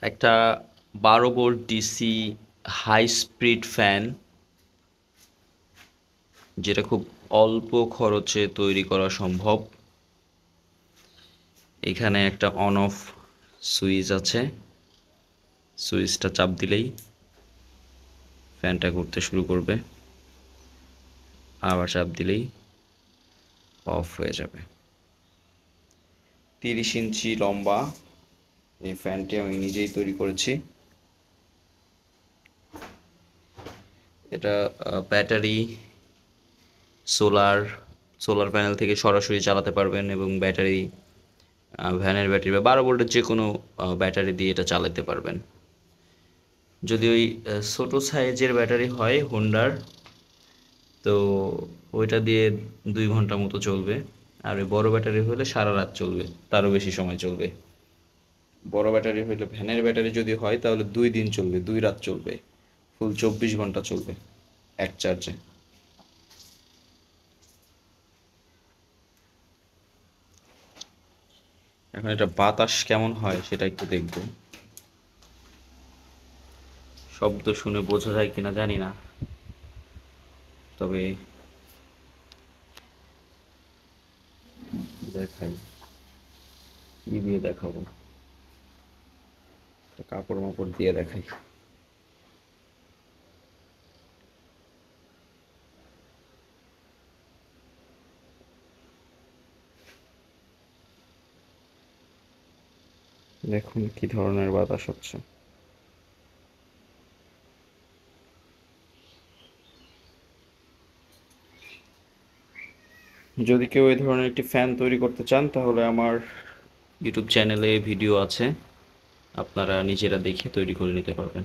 একটা 12 volt DC high speed fan, যেটা খুব অল্প খরচে তৈরি করা সম্ভব। এখানে একটা অন অফ সুইচ আছে, সুইচটা চাপ দিলেই ফ্যানটা ঘুরতে শুরু করবে, আবার চাপ দিলেই অফ হয়ে যাবে। 30 ইঞ্চি লম্বা এই ফ্যানটি আমি নিজেই তৈরি করেছি। এটা ব্যাটারি, সোলার সোলার প্যানেল থেকে সরাসরি চালাতে পারবেন, এবং ব্যাটারি, ভ্যানের ব্যাটারি বা 12 ভোল্টের যে কোনো ব্যাটারি দিয়ে এটা চালাতে পারবেন। যদি ওই ছোটো সাইজের ব্যাটারি হয় হোন্ডার, তো ওইটা দিয়ে 2 ঘন্টা মতো চলবে। আর ওই বড় ব্যাটারি হলে সারা রাত চলবে, তারও বেশি সময় চলবে। বড় ব্যাটারি হলে, ভ্যানের ব্যাটারি যদি হয়, তাহলে 2 দিন চলবে, 2 রাত চলবে, ফুল 24 ঘন্টা চলবে এক চার্জে। এখন এটা বাতাস কেমন হয় সেটা একটু দেখব। শব্দ শুনে বোঝা যায় কিনা জানি না, তবে দেখাই। কি দিয়ে দেখাবো? একটা কাপড় মাপড় দিয়ে দেখাই। দেখুন কি ধরনের বাতাস হচ্ছে। যদি কেউ এই ধরনের একটি ফ্যান তৈরি করতে চান, তাহলে আমার ইউটিউব চ্যানেলে ভিডিও আছে, আপনারা নিজেরা দেখে তৈরি করে নিতে পারবেন।